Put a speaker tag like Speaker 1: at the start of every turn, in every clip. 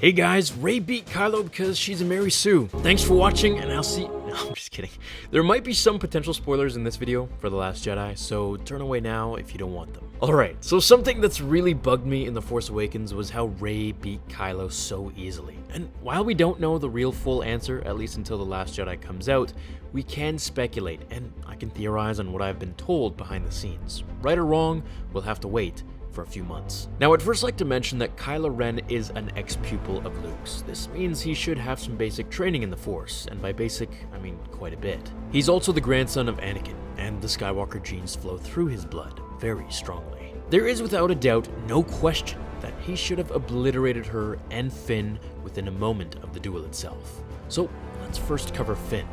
Speaker 1: Hey guys, Rey beat Kylo because she's a Mary Sue. Thanks for watching, and I'll see... No, I'm just kidding. There might be some potential spoilers in this video for The Last Jedi, so turn away now if you don't want them. Alright, so something that's really bugged me in The Force Awakens was how Rey beat Kylo so easily. And while we don't know the real full answer, at least until The Last Jedi comes out, we can speculate, and I can theorize on what I've been told behind the scenes. Right or wrong, we'll have to wait for a few months. Now, I'd first like to mention that Kylo Ren is an ex-pupil of Luke's. This means he should have some basic training in the Force, and by basic, I mean quite a bit. He's also the grandson of Anakin, and the Skywalker genes flow through his blood very strongly. There is without a doubt no question that he should have obliterated her and Finn within a moment of the duel itself. So let's first cover Finn.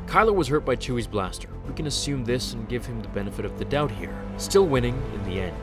Speaker 1: Kylo was hurt by Chewie's blaster. We can assume this and give him the benefit of the doubt here, still winning in the end.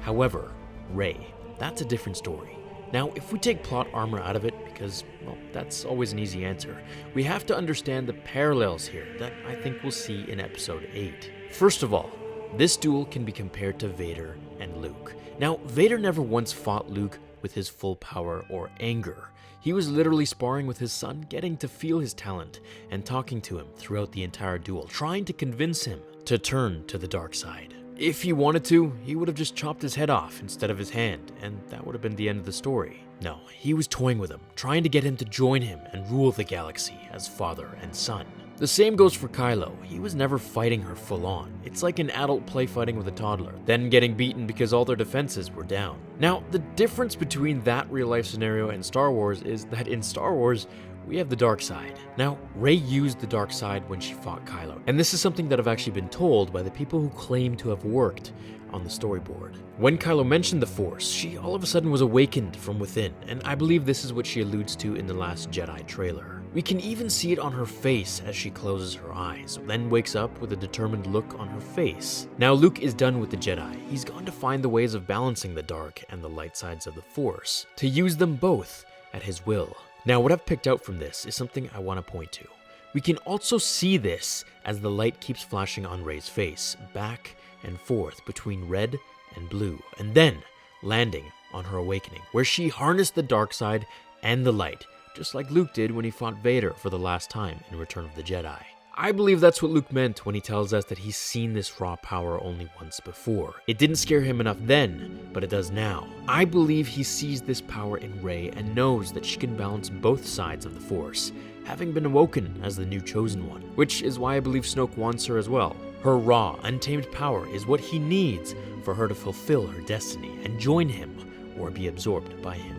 Speaker 1: However, Rey, that's a different story. Now, if we take plot armor out of it, because, well, that's always an easy answer, we have to understand the parallels here that I think we'll see in Episode 8. First of all, this duel can be compared to Vader and Luke. Now, Vader never once fought Luke with his full power or anger. He was literally sparring with his son, getting to feel his talent, and talking to him throughout the entire duel, trying to convince him to turn to the dark side. If he wanted to, he would have just chopped his head off instead of his hand, and that would have been the end of the story. No, he was toying with him, trying to get him to join him and rule the galaxy as father and son. The same goes for Kylo. He was never fighting her full on. It's like an adult play fighting with a toddler, then getting beaten because all their defenses were down. Now, the difference between that real life scenario and Star Wars is that in Star Wars, we have the dark side. Now, Rey used the dark side when she fought Kylo, and this is something that I've actually been told by the people who claim to have worked on the storyboard. When Kylo mentioned the Force, she all of a sudden was awakened from within, and I believe this is what she alludes to in the Last Jedi trailer. We can even see it on her face as she closes her eyes, then wakes up with a determined look on her face. Now, Luke is done with the Jedi. He's gone to find the ways of balancing the dark and the light sides of the Force, to use them both at his will. Now, what I've picked out from this is something I want to point to. We can also see this as the light keeps flashing on Rey's face, back and forth between red and blue, and then landing on her awakening, where she harnessed the dark side and the light, just like Luke did when he fought Vader for the last time in Return of the Jedi. I believe that's what Luke meant when he tells us that he's seen this raw power only once before. It didn't scare him enough then, but it does now. I believe he sees this power in Rey and knows that she can balance both sides of the Force, having been awoken as the new chosen one, which is why I believe Snoke wants her as well. Her raw, untamed power is what he needs for her to fulfill her destiny and join him or be absorbed by him.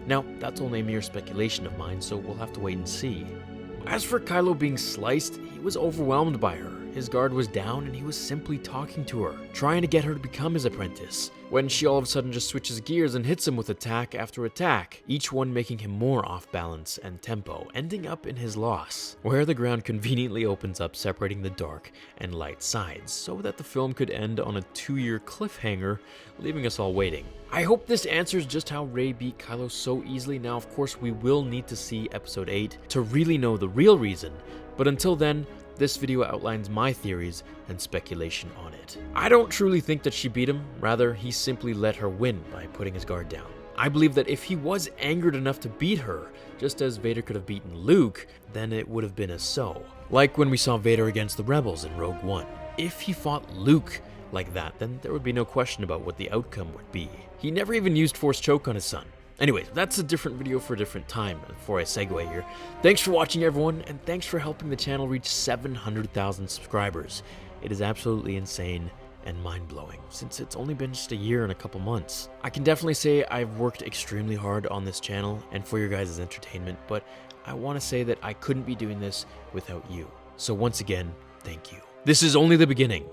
Speaker 1: Now, that's only a mere speculation of mine, so we'll have to wait and see. As for Kylo being sliced, he was overwhelmed by her. His guard was down and he was simply talking to her, trying to get her to become his apprentice, when she all of a sudden just switches gears and hits him with attack after attack, each one making him more off balance and tempo, ending up in his loss, where the ground conveniently opens up, separating the dark and light sides, so that the film could end on a 2-year cliffhanger, leaving us all waiting. I hope this answers just how Rey beat Kylo so easily. Now, of course, we will need to see Episode 8 to really know the real reason, but until then, this video outlines my theories and speculation on it. I don't truly think that she beat him, rather he simply let her win by putting his guard down. I believe that if he was angered enough to beat her, just as Vader could have beaten Luke, then it would have been a so. Like when we saw Vader against the rebels in Rogue One. If he fought Luke like that, then there would be no question about what the outcome would be. He never even used Force Choke on his son. Anyways, that's a different video for a different time before I segue here. Thanks for watching, everyone, and thanks for helping the channel reach 700,000 subscribers. It is absolutely insane and mind-blowing, since it's only been just a year and a couple months. I can definitely say I've worked extremely hard on this channel and for your guys' entertainment, but I want to say that I couldn't be doing this without you. So once again, thank you. This is only the beginning.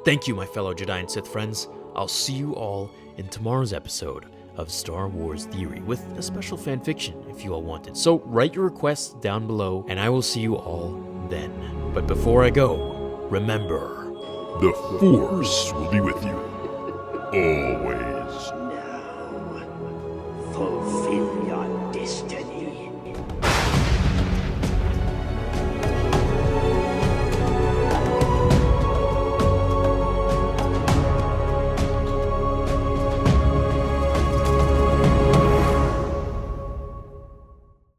Speaker 1: Thank you, my fellow Jedi and Sith friends. I'll see you all in tomorrow's episode of Star Wars Theory, with a special fanfiction if you all want it. So write your requests down below, and I will see you all then. But before I go, remember,
Speaker 2: the Force will be with you always.